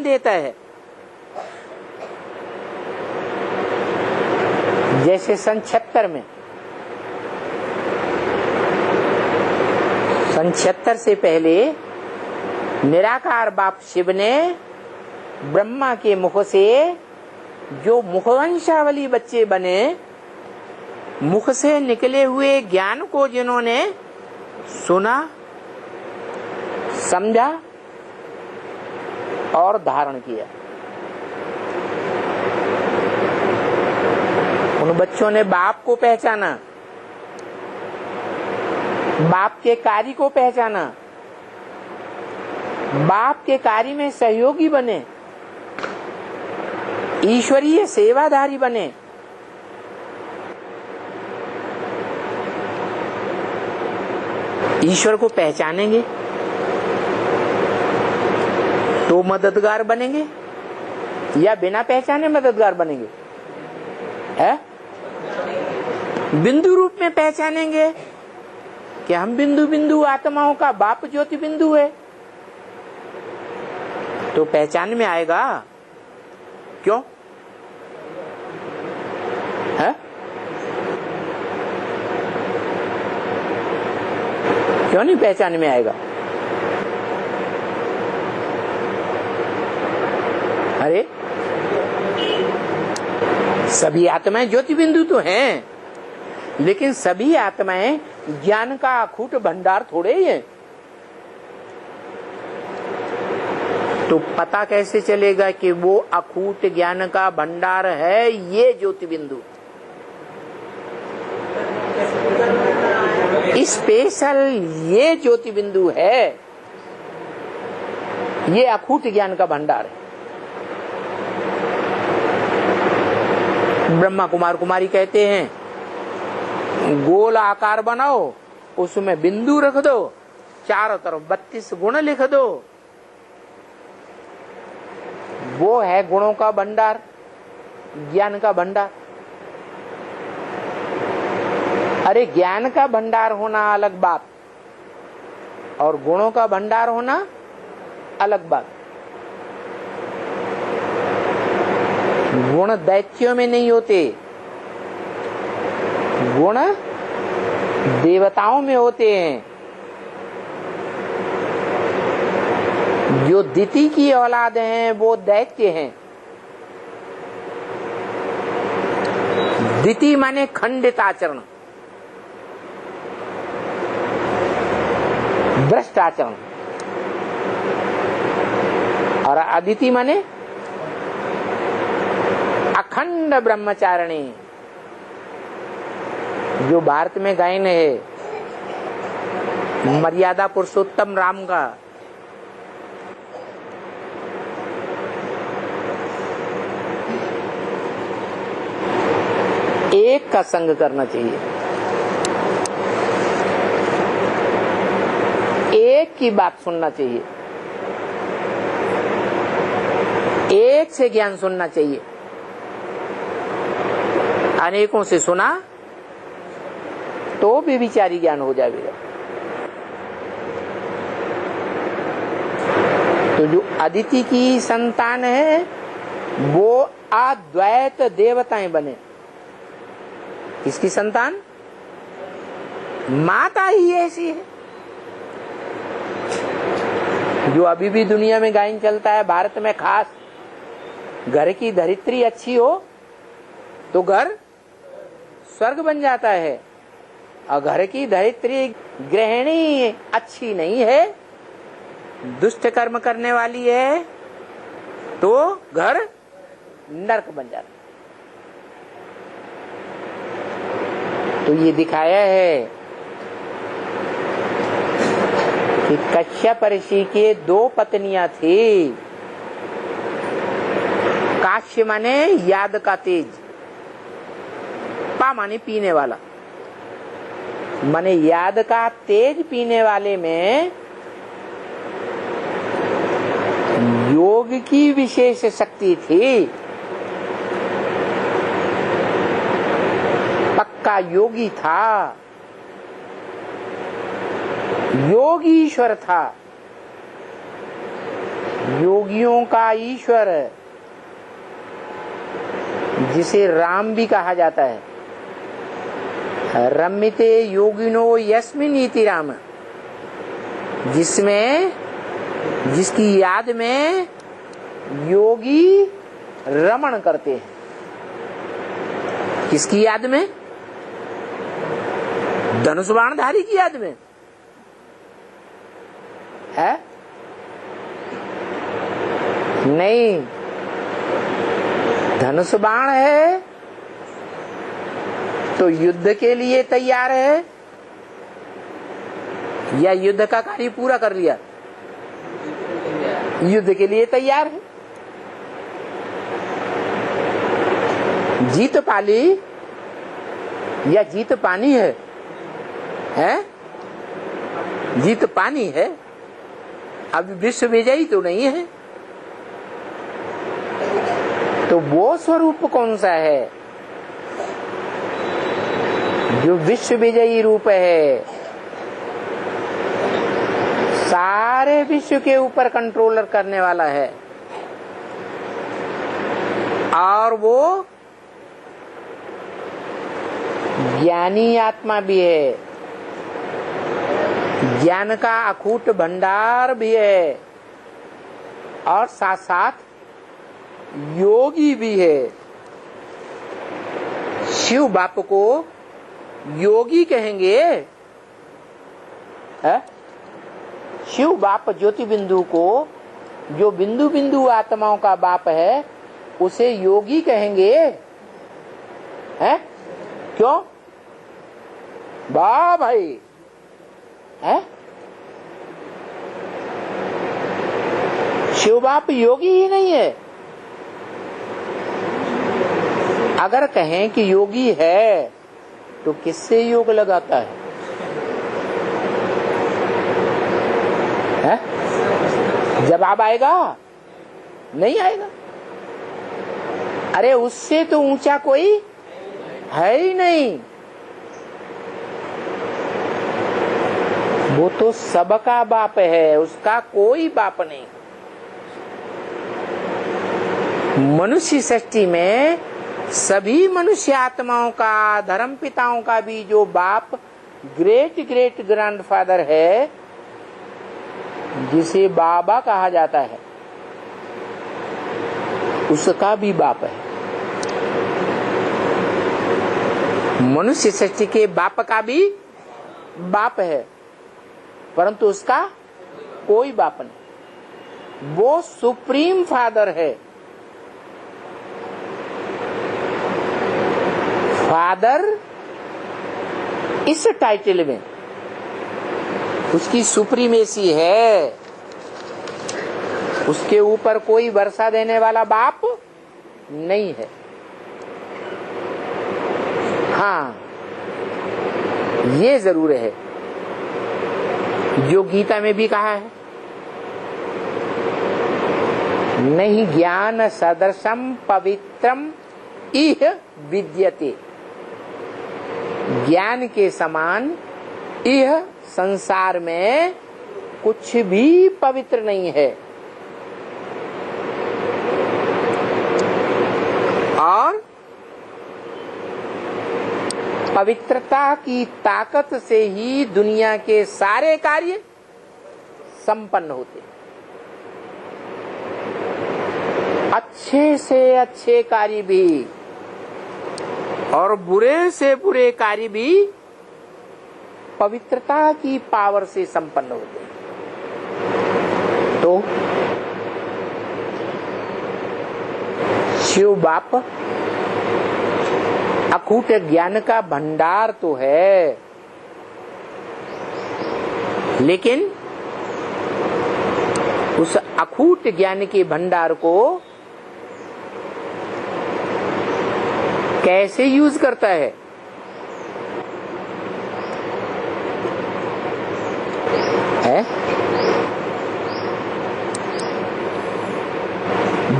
देता है। जैसे सन 76 में, सन 76 से पहले निराकार बाप शिव ने ब्रह्मा के मुख से जो मुखवंशावली बच्चे बने, मुख से निकले हुए ज्ञान को जिन्होंने सुना, समझा और धारण किया, उन बच्चों ने बाप को पहचाना, बाप के कार्य को पहचाना, बाप के कार्य में सहयोगी बने, ईश्वरीय सेवाधारी बने। ईश्वर को पहचानेंगे तो मददगार बनेंगे या बिना पहचाने मददगार बनेंगे? है? बिंदु रूप में पहचानेंगे कि हम बिंदु बिंदु आत्माओं का बाप ज्योति बिंदु है, तो पहचान में आएगा। क्यों? है? क्यों नहीं पहचान में आएगा? अरे सभी आत्माएं ज्योति बिंदु तो हैं, लेकिन सभी आत्माएं ज्ञान का अखूट भंडार थोड़े ही है। तो पता कैसे चलेगा कि वो अखूट ज्ञान का भंडार है ये ज्योति बिंदु? स्पेशल ये ज्योति बिंदु है, ये अखूट ज्ञान का भंडार है। ब्रह्मा कुमार कुमारी कहते हैं गोल आकार बनाओ, उसमें बिंदु रख दो, चारों तरफ 32 गुण लिख दो, वो है गुणों का भंडार, ज्ञान का भंडार। अरे ज्ञान का भंडार होना अलग बात और गुणों का भंडार होना अलग बात। गुण दैत्यों में नहीं होते, गुण देवताओं में होते हैं। जो दिति की औलाद हैं वो दैत्य हैं। दिति माने खंडित आचरण, भ्रष्ट आचरण, और अदिति माने अखंड ब्रह्मचारिणी। जो भारत में गायन है मर्यादा पुरुषोत्तम राम का, एक का संग करना चाहिए, एक की बात सुनना चाहिए, एक से ज्ञान सुनना चाहिए। अनेकों से सुना तो भी विचारी ज्ञान हो जाएगा। तो जो अदिति की संतान है वो अद्वैत देवताएं बने। किसकी संतान? माता ही ऐसी है। जो अभी भी दुनिया में गायन चलता है, भारत में खास, घर की धरित्री अच्छी हो तो घर स्वर्ग बन जाता है, और घर की धरित्री गृहिणी अच्छी नहीं है, दुष्ट कर्म करने वाली है, तो घर नरक बन जाता है। तो ये दिखाया है कि कश्यप ऋषि के 2 पत्नियां थी। काश्य माने याद का तेज, पा माने पीने वाला, माने याद का तेज पीने वाले में योग की विशेष शक्ति थी। पक्का योगी था, योगीश्वर था। योगियों का ईश्वर, जिसे राम भी कहा जाता है। रम्यते योगिनो यस्मिन् इति राम, जिसकी याद में योगी रमण करते हैं। किसकी याद में? धनुष बाणधारी की याद में है? नहीं, धनुष बाण है तो युद्ध के लिए तैयार है या युद्ध का कार्य पूरा कर लिया? युद्ध के लिए तैयार है। जीत पाली या जीत पानी है? हैं? जीत पानी है, अभी विश्व विजयी तो नहीं है। तो वो स्वरूप कौन सा है जो विश्व विजयी रूप है, सारे विश्व के ऊपर कंट्रोलर करने वाला है, और वो ज्ञानी आत्मा भी है, ज्ञान का अखूट भंडार भी है, और साथ साथ योगी भी है। शिव बाप को योगी कहेंगे, है? शिव बाप ज्योति बिंदु को, जो बिंदु बिंदु आत्माओं का बाप है, उसे योगी कहेंगे, है? क्यों? वाह भाई, है? शिव बाप योगी ही नहीं है। अगर कहें कि योगी है तो किससे योग लगाता है? जवाब आएगा? नहीं आएगा। अरे उससे तो ऊंचा कोई है ही नहीं, वो तो सबका बाप है, उसका कोई बाप नहीं। मनुष्य सृष्टि में सभी मनुष्य आत्माओं का, धर्म पिताओं का भी जो बाप ग्रेट ग्रेट ग्रैंडफादर है, जिसे बाबा कहा जाता है, उसका भी बाप है। मनुष्य सृष्टि के बाप का भी बाप है, परंतु उसका कोई बाप नहीं। वो सुप्रीम फादर है। फादर इस टाइटल में उसकी सुप्रीमेसी है, उसके ऊपर कोई वर्षा देने वाला बाप नहीं है। हाँ, ये जरूर है जो गीता में भी कहा है, नहीं ज्ञान सदृशम पवित्रम इह विद्यते। ज्ञान के समान यह संसार में कुछ भी पवित्र नहीं है। और पवित्रता की ताकत से ही दुनिया के सारे कार्य संपन्न होते हैं। अच्छे से अच्छे कार्य भी और बुरे से बुरे कार्य भी पवित्रता की पावर से संपन्न होते हैं। तो शिव बाप अखूट ज्ञान का भंडार तो है, लेकिन उस अखूट ज्ञान के भंडार को कैसे यूज करता है?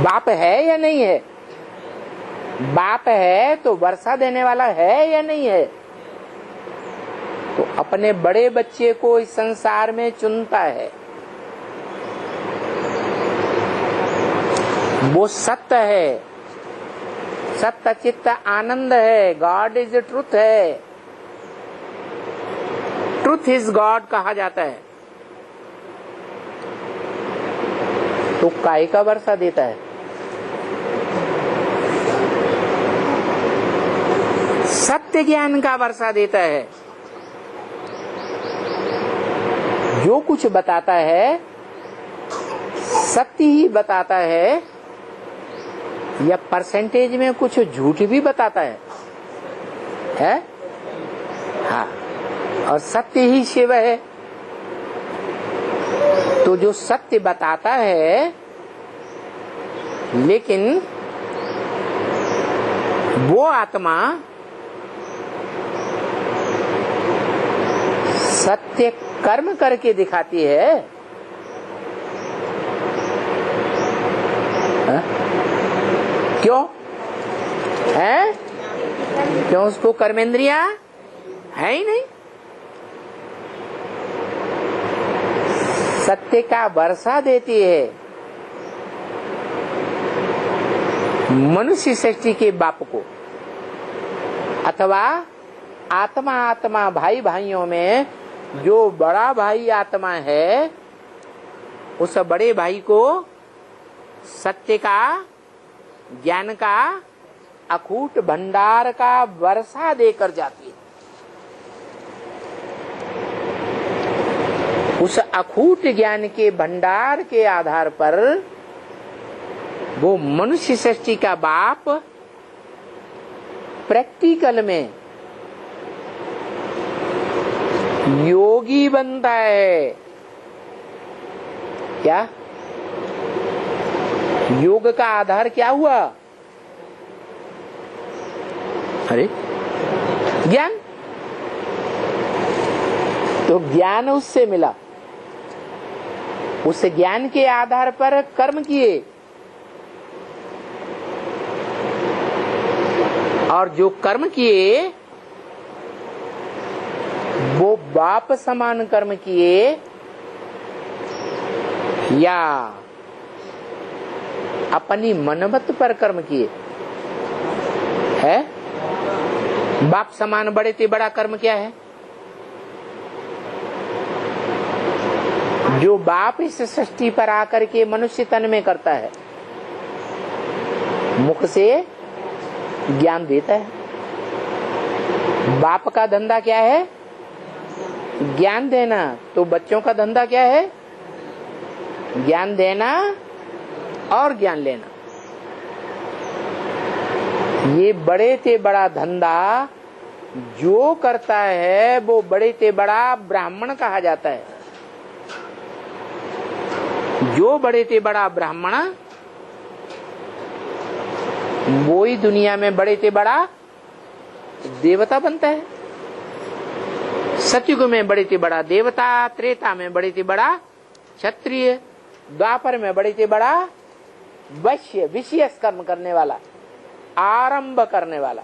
बाप है या नहीं है? बाप है तो वर्षा देने वाला है या नहीं है? तो अपने बड़े बच्चे को इस संसार में चुनता है, वो सत्य है, सत्य चित्त आनंद है, गॉड इज ट्रुथ है, ट्रुथ इज गॉड कहा जाता है। तो काय का वर्षा देता है? सत्य ज्ञान का वर्षा देता है। जो कुछ बताता है सत्य ही बताता है, या परसेंटेज में कुछ झूठ भी बताता है? हाँ, और सत्य ही शिव है। तो जो सत्य बताता है, लेकिन वो आत्मा सत्य कर्म करके दिखाती है। हा? क्यों है? क्यों? उसको कर्मेंद्रियां है ही नहीं। सत्य का वर्षा देती है। मनुष्य सृष्टि के बाप को, अथवा आत्मा आत्मा भाई भाइयों में जो बड़ा भाई आत्मा है, उस बड़े भाई को सत्य का, ज्ञान का अकूट भंडार का वर्षा देकर जाती है। उस अकूट ज्ञान के भंडार के आधार पर वो मनुष्य सृष्टि का बाप प्रैक्टिकल में योगी बनता है। क्या? योग का आधार क्या हुआ? अरे ज्ञान। तो ज्ञान उससे मिला, उस ज्ञान के आधार पर कर्म किए, और जो कर्म किए वो बाप समान कर्म किए या अपनी मनमत पर कर्म किए? है? बाप समान बड़े से बड़ा कर्म क्या है? जो बाप इस सृष्टि पर आकर के मनुष्य तन में करता है, मुख से ज्ञान देता है। बाप का धंधा क्या है? ज्ञान देना। तो बच्चों का धंधा क्या है? ज्ञान देना और ज्ञान लेना। ये बड़े से बड़ा धंधा जो करता है वो बड़े से बड़ा ब्राह्मण कहा जाता है। जो बड़े से बड़ा ब्राह्मण, वो ही दुनिया में बड़े से बड़ा देवता बनता है। सतयुग में बड़े से बड़ा देवता, त्रेता में बड़े से बड़ा क्षत्रिय, द्वापर में बड़े से बड़ा वैश्य, विशेष कर्म करने वाला, आरंभ करने वाला।